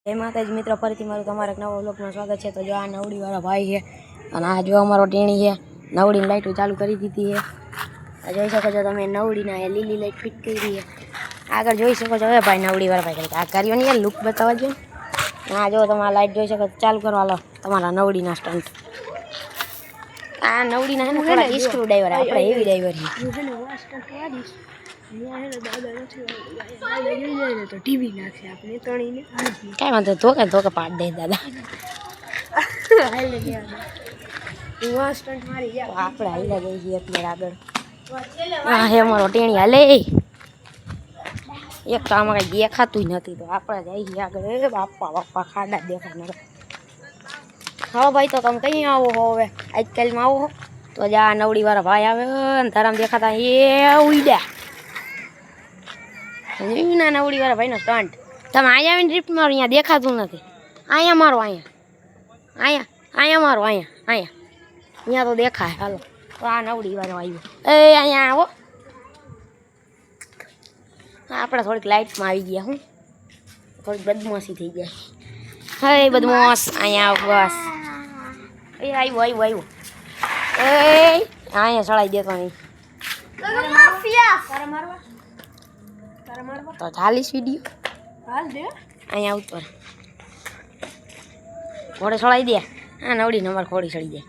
જય માતાજી મિત્રો, ફરીથી મારું તમારા એક નવા વ્લોગમાં સ્વાગત છે। તો જો આ નવડીવાળા ભાઈ છે અને આ જો અમારો ટેણી છે। નવડીની લાઇટો ચાલુ કરી દીધી છે। આ જોઈ શકો છો તમે, નવડીના લીલી લાઇટ ફિટ કરી છે। આગળ જોઈ શકો છો। હવે ભાઈ નવડીવાળા ભાઈ આ કાર્યો નહીં, લુક બતાવવા જો। આ જો તમે આ લાઇટ જોઈ શકો, ચાલુ કરો હાલો તમારા નવડીના સ્ટન્ટ। આ નવડીના છે ને થોડા સ્ક્રૂ ડ્રાઈવર, આપણે હેવી ડ્રાઈવર છે। તો ટીવી નાખે આપણે તણીને કઈ વાંધો, ધોકે પાડ દે દાદા। આપણે હાલ્યા જઈએ છીએ અત્યારે આગળ। હા હે અમારો ટેણી હાલે, એક તો આમાં કઈ દેખાતું નથી, તો આપણે જઈએ આગળ। એ બાપા બાપા ખાડા દેખાય નગર। હા ભાઈ, તો તમે કઈ આવો હો હવે આજકાલમાં આવો હો તો જ આ નવડીવાળા ભાઈ આવે ને ધરામ દેખાતા એ ઉડ્યા ના નવડીવાળા ભાઈનો સ્ટન્ટ। તમે અહીંયા આવીને ડ્રિફ્ટ મારો, અહીંયા દેખાતું નથી। અહીંયા મારો, અહીંયા મારો, અહીંયા તો દેખાય। હાલો તો આ નવડીવાળો આવ્યો, એ અહીંયા આવો। આપણે થોડીક લાઇટમાં આવી ગયા, હું થોડીક બદમાશી થઈ જાય। હા બદમાશ અહીંયા આવો, બસ એ આવ્યો એ અહીંયા સળાઈ દેતો નહીં તો 40 વિડીયો હાલ દે અહીંયા ઉપર ઘોડે સળાઈ દે। આ નવડી નંબર ખોડી સળી જાય,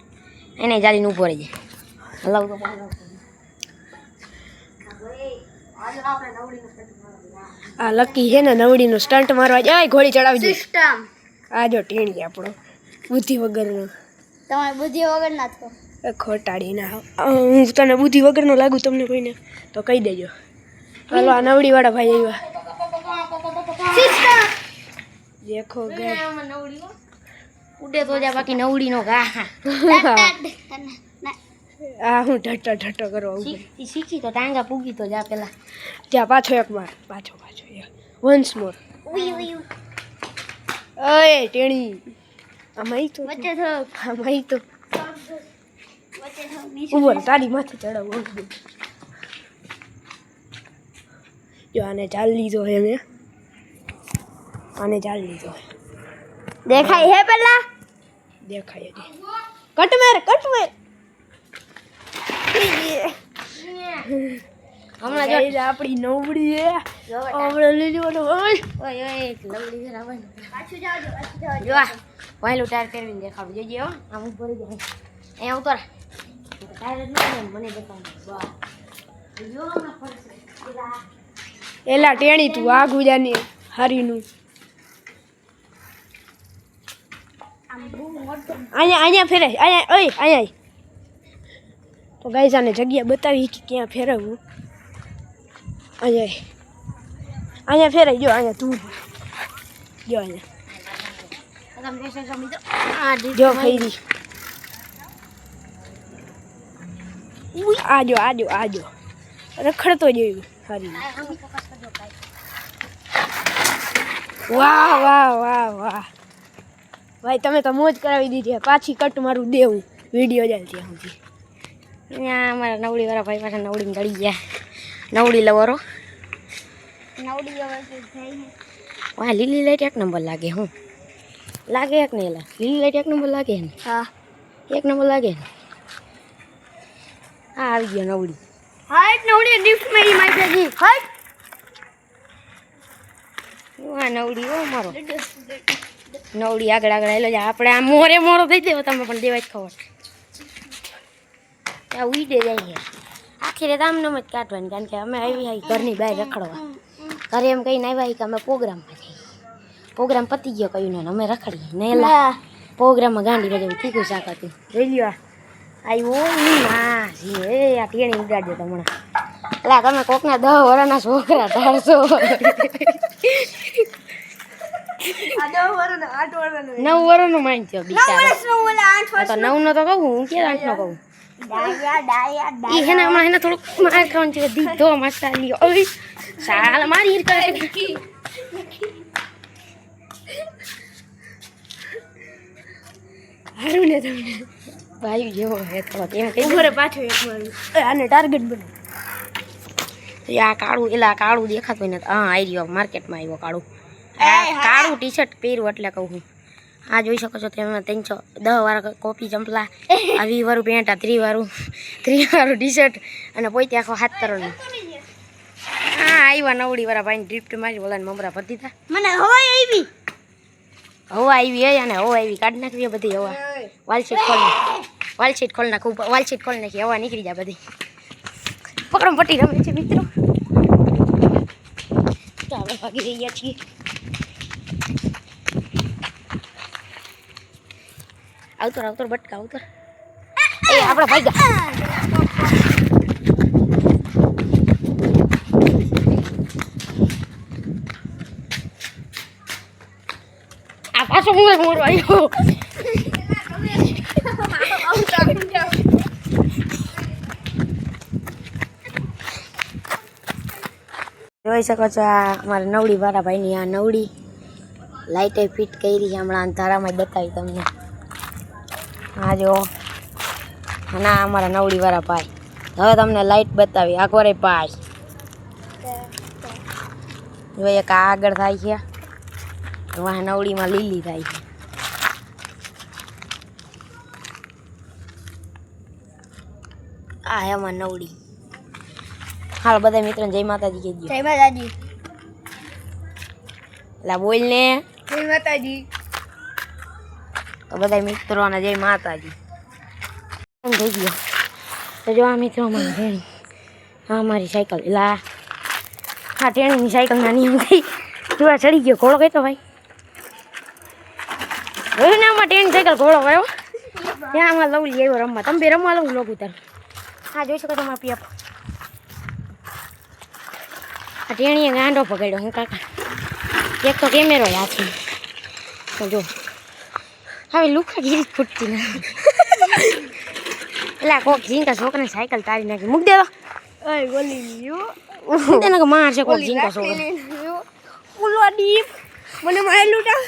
એને જાલીને ઊભો રહી જાય। હલાવ તો આ લકી છે ને નવડીનું સ્ટન્ટ મારવા જાય, ઘોડી ચડાવી દે સિસ્ટમ। આ જો ટેણી આપણો બુદ્ધિ વગરનો, તમારે બુદ્ધિ વગર ના થો ખોટાડી ના। હું તને બુદ્ધિ વગરનો લાગુ તમને કોઈને તો કહી દેજો। હાલો આ નવડીવાળા ભાઈ આવ્યા। દેખો ઉડે તો જા, બાકી નવડીનો ઘા। આ હું ઢટ્ટો કરવા શીખી તો ટાંગા પૂગી તો જા પેલા। ત્યાં પાછો એક વાર, પાછો વન્સ મોર। ઓય ટેણી આમાં તો વચ્ચે થો, આમાં તો વચ્ચે થો ઉપર તારી માથે ચડાવો। જો આને ચાલ લીધો હે, મેં આને ચાલ લીધો હે। દેખાય હે પેલા દેખાય છે, કટ મેર હમણાં જો આપણી નવડી હે, આપણે લઈ જવાનો। ઓય નવડી છે રાવણ, પાછું જાવજો જો આ પહેલું ટાયર ફેરવીને દેખાડું જોજે હો। આમ ઉપર જાય અહીંયા ઉતર, ટાયર જ નહીં મને દેખાડું। જો હમણાં ફરશે એલા ટેણી તું આ ગુજાની હરીનું અહીંયા ફેરે, અહીંયા તો ગાઈસ આને જગ્યા બતાવી કે ક્યાં ફેરવવું। અહીંયા ફેરાય, જો અહીંયા તું જો અહીંયા જો ફેરી, આજો રખડતો જોયું હરી। વાહ ભાઈ, તમે તો મોજ કરાવી દીધી। પાછી કટ મારું દેવું વિડીયો જાય ત્યાં સુધી। અહીંયા અમારા નવડીવાળા ભાઈ પાસે નવડીને ગળી ગયા, નવડી લવરો। નવડી વગર થઈ વાહ લીલી લાઈટ એક નંબર લાગે, હું લાગે એક નહીં લા લીલી લાઈટ એક નંબર લાગે ને? હા એક નંબર લાગે ને। હા આવી ગયો નવડી। હાઈટ નવડી લિફ્ટ માં ઈ મારી ભેગી હાઈટ વાહ નવડી હો મારો, નવડી આગળ આવેલો છે। આપણે આ મોરો દઈ દેવો, તમે પણ દેવાય જ ખબર। ત્યાં ઉડે જાય આખી રાત આમ નમ જ કાઢવાની, કારણ કે અમે આવી ઘરની બહાર રખડવા। ઘરે એમ કહીને આવ્યા કે અમે પ્રોગ્રામમાં જઈએ, પ્રોગ્રામ પતી ગયો કહ્યું ને અમે રખડીએ ને એલા પ્રોગ્રામમાં ગાંડી બજાવી તીખું શાક હતું। જોઈ લ્યો આવ્યો ના એ આ ટેણી ઉગાડજો તમને। એટલે તમે કોકના 10 વર્ષના છોકરા ધારશો। 9 વર્ષનો માઇન થયો બિચારો, તો 9 નો તો કહું, હું કે 8 નો કહું। ઈ હે ને હમણાં એને થોડુંક માર ખાવાનું છે, દીધો મસાલી ઓય સાલ મારી હીર કરે હારું ને તમને ભાઈ જેવો હે તો એમ કઈ ઘરે પાછો એક મારું આને ટાર્ગેટ બને। આ કાળું એલા કાળું દેખાતું ને, હા આવી રહ્યો માર્કેટમાં આવ્યો કાળું। કાળું ટી શર્ટ પહેર્યું એટલે કહું છું. આ જોઈ શકો છો તમે 310 વાળા કોપી ચંપલા, આ 20 વાળું પેન્ટ, આ 30 વાળું ટી શર્ટ અને પોતે આખો હાથ કરોડનું. હા આવ્યા નવડી વાળા ભાઈને ડ્રિફ્ટ મારી બોલાને મમરા ભરી દીધા. મને હવા આવી. હવા આવી હે અને હવા આવી કાઢી નાખવી બધી હવા. વાલશીટ ખોલ નાખું, વાલશીટ ખોલી નાખી હવા નીકળી જાય બધી. પકડમ પટ્ટી રમે છે મિત્રો. ચાલો ભાગી રહ્યા છીએ. આવતર બટકા આવતર. એ આપણા ભાઈ ગયા. આ પાછો મોર આવ્યો. જોઈ શકો છો આ અમારા નવડી વાળા ભાઈની આ નવડી લાઇટે ફિટ કરી છે હમણાં અંધારામાં બતાવી તમને. હા જો અને આ અમારા નવડી વાળા ભાઈ. હવે તમને લાઇટ બતાવી આ કોરે ભાઈ. જો એક આગળ થાય છે, વાહ નવડીમાં લીલી થાય છે. આ એમાં નવડી. હાલ બધા મિત્રોને જય માતાજી કહી દો. જય માતાજી. એટલે બોલ ને. જય માતાજી. તો બધા મિત્રોને જય માતાજી. થઈ ગયો તો જો આ મિત્રો અમારી ટેણી. હા મારી સાયકલ. એલા હા ટેણીની સાયકલ નાની એમ ગઈ. જોવા ચડી ગયો ઘોડો કહેતો ભાઈ. હવે ને આમાં ટેણી સાયકલ ઘોડો ગયો. ત્યાં આમાં લવલી આવ્યો રમવા. તમે બે રમવા લઉં લોક ઉતાર. હા જોઈ શકો તમારા પિયપ. આ ટેણીએ ગાંડો પકડ્યો હું કાકા. એક તો કેમેરો હાથમાં. તો જો હવે લુખા ગીરી ફૂટતી ના. એટલે કોક ઝીંકા છોકરાને સાયકલ તારી નાખી મૂક દેવા. ઓય ગોલી લ્યો. તેને મારશે કોક ઝીંકા છોકરા. ઉલવા દીપ મને મારી લૂટા.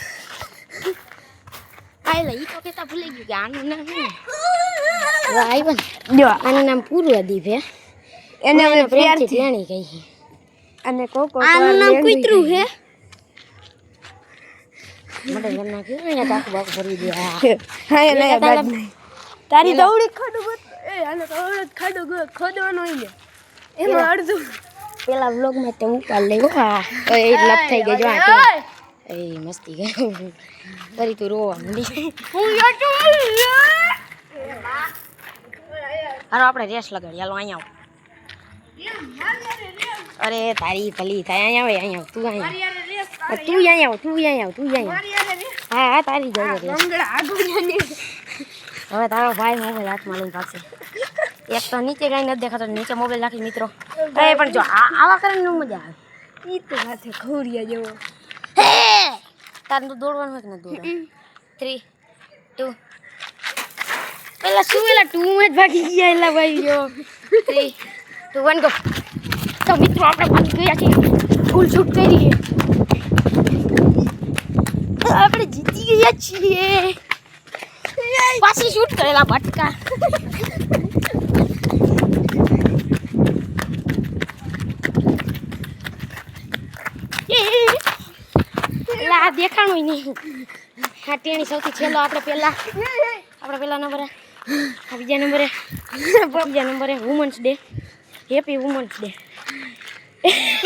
આયલા ઈ તો કેતા ભૂલી ગયું કે આનું નામ શું? આવ્યો ને જો આનું નામ પૂરું દીપ હે. એને હવે પ્રેમથી ટેણી કહી છે. અને કોકો આનું નામ કૂતરું હે. મને ઘર નાખ્યું અહીંયા તાકુ બાકુ ભરી દે. હા એને બાદ નહીં. તારી દવડી ખાડું ગોત. એ આને તો ખાડું ખોદવાનો હોય ને એમાં અડધું પેલા વ્લોગમાં તે ઉપાડ લેવો. હા તો એ લપ થઈ ગઈ જો આ એ મસ્તી ગઈ. ફરી તું રોવા માંડી. હાલો આપણે રેસ લગાડી. હાલો અહીંયા આવ. અરે તારી ભલી થાય. અહીંયા આવે અહીંયા તું અહીંયા તું અહીંયા હા હા તારી જઈએ રેસ. હવે તારો ભાઈ મોબાઈલ હાથમાં લઈને ભાગશે. એક તો નીચે કાંઈ નથી દેખાતો, નીચે મોબાઈલ રાખી મિત્રો. એ પણ જો આવા કરે ને મજા આવે. ઈ તો હાથે ખોરિયા જેવો. તારે તો દોડવાનું હોય કે ના દોડવાનું? 3 2 પેલા શું પેલા 2 માં જ ભાગી ગયા એલા ભાઈ જો. 3 2 1 ગો. તો મિત્રો આપણે ભાગી ગયા છીએ. ફૂલ શૂટ કરી. આપણે જીતી ગયા છીએ. પાછી શૂટ કરેલા ભટકા. આ દેખાણું નહીં. આ ટેણી સૌથી છેલ્લો. આપણે પેલા નંબરે, આ બીજા નંબરે women's day. Happy women's day.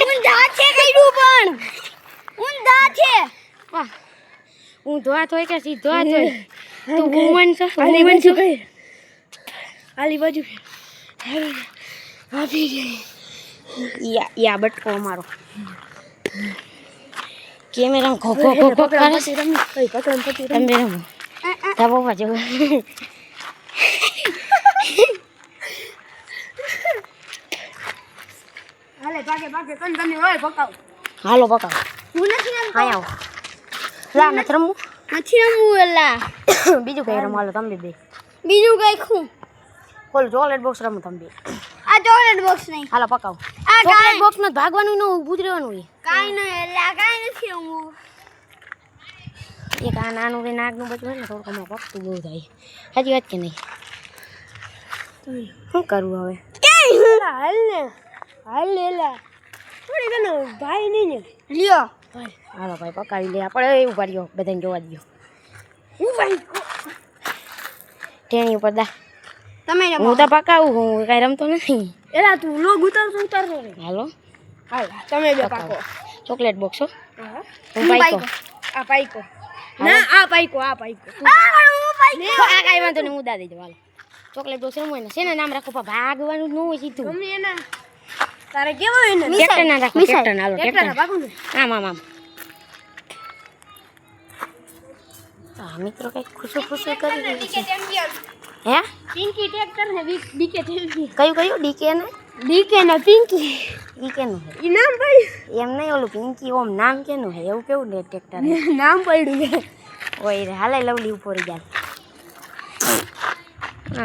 ઊંધા છે કઈડું પણ. ઊંધા છે. વાહ ઊંધો હાથ હોય કે સીધો હાથ હોય? તું વુમન છો. આલી બાજુ યા બટકો અમારો. કેમેરા ખો ખો ખો ખો કરે છે. તમે રમો ધાબો પર જવું. હાલે ભાગે કોણ તમે હોય પકાવ. હાલો પકાવ. હું નથી રમતો. હા આવો. લા નથી રમવું. નથી રમવું એલા. બીજું કઈ રમો. હાલો તમે બે. બીજું કઈ ખું. બોલ ચોકલેટ બોક્સ રમો તમે બે. આ ચોકલેટ બોક્સ નહીં. હાલો પકાવ. આ ચોકલેટ બોક્સ માં ભાગવાનું ન ઊભું જ રહેવાનું હોય. કાઈ નહીં એલા કાઈ નથી રમવું. એક આ નાનું કે નાકનું બચવું હોય ને થોડુંક અમારે પકતું બહુ થાય. સાચી વાત કે નહીં? શું કરવું હવે? હાલ ને એલા થોડી ઘણો ભાઈ નહીં ને લ્યો હાલો ભાઈ પકાવી લે આપણે એવું પાડ્યો બધાને જોવા દો ટેણી ઉપર દા તમે હું તો પકાવું હું કાંઈ રમતો નથી એલા તું લોગ ઉતારતો નહીં. હાલો હાલ તમે બે પાકો. ચોકલેટ બોક્સ હો હા. હું પાઈકો આ પાઈકો. ના આ પાઈકો. આ કાંઈ વાંધો નહીં હું દા દેજો હાલો ચોકલેટ બોક્સ રમવું હોય ને શેને નામ રાખો પણ ભાગવાનું જ ન હોય સીધું મમ્મી એના તારે કેવો હોય ને ટ્રેક્ટર ના રાખો ટ્રેક્ટર ના હાલો ટ્રેક્ટર ટ્રેક્ટર પાકું ને. આમ હા મિત્રો કંઈક ખુશું ખુશું કરી રહ્યું છે હે પિંકી ટ્રેક્ટર ને ડીકે ચેમ્પિયન. કયું ડીકે ને ડીકે ને પિંકી ઈ કેનું ઈ નામ પડ્યું. એમ નહીં ઓલું પિંકી ઓમ નામ કેનું હે એવું કેવું ને ટ્રેક્ટર નામ પડ્યું છે. ઓય રે હાલે લવલી ઉપર જાય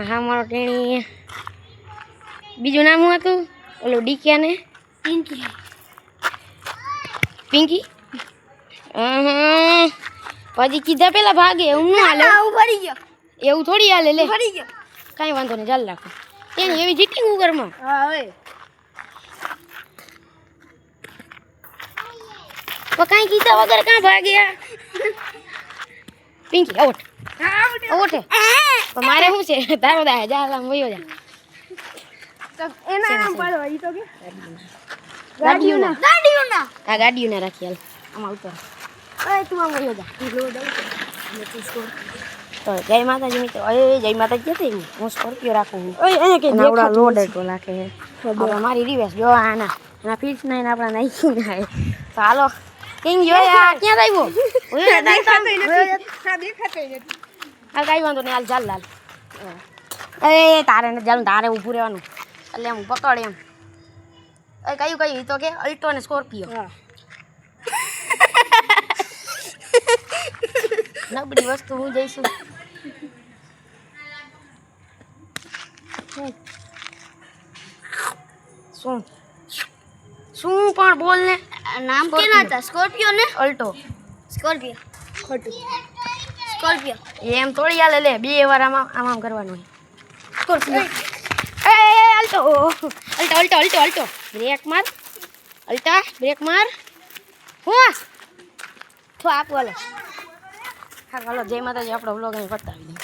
હા મારો ટેણી બીજું નામ શું હતું ઓલું ડીકે ને પિંકી. પિંકી પછી કીધા પેલા ભાગે એવું ન હાલે હું પડી ગયો એવું થોડી હાલે લે પડી ગયો કાંઈ વાંધો નહીં ચાલ રાખો તેની એવી જીટિંગ ઘરમાં હા હવે તો કાંઈ કીધા વગર કાં ભાગ્યા પિંકી આઉટ આઉટ પણ મારે શું છે તારો દા જા આમ વયો જા તો એના નામ પાડવા ઈ તો કે ગાડીઓના ગાડીઓના આ ગાડીઓના રાખી હાલ આમાં ઉતર અરે તું આમ વયો જા તો જય માતાજી મિત્રો અરે જય માતાજી હતી હું સ્કોર્પિયો રાખું છું ઓય અહીંયા કે નાવડા લોડ તો નાખે આપણે મારી રિવેસ જો આના એના ફીટ્સ નહીં આપણા નાખી નાખે તો હાલો કિંગ જોયા ક્યાં આવ્યો હા કાંઈ વાંધો નહીં હાલ ચાલ લાલ અરે તારે ને ચાલ તારે ઊભું રહેવાનું એટલે એમ પકડ એમ એ કયું તો કે અલ્ટો ને સ્કોર્પિયો હા નબળી વસ્તુ હું જઈશું શું શું પણ બોલ ને નામ કેના હતા સ્કોર્પિયો ને અલ્ટો સ્કોર્પિયો ખોટું. સ્કોર્પિયો એમ થોડી હાલે લે બે વાર આમ કરવાનું સ્કોર્પિયો. એ Alto Alto Alto Alto Alto brake માર અલ્ટા બ્રેક માર હું તો આપ હાલો હા હાલો જય માતાજી આપણો બ્લોગ અહીં પતાવી દઈએ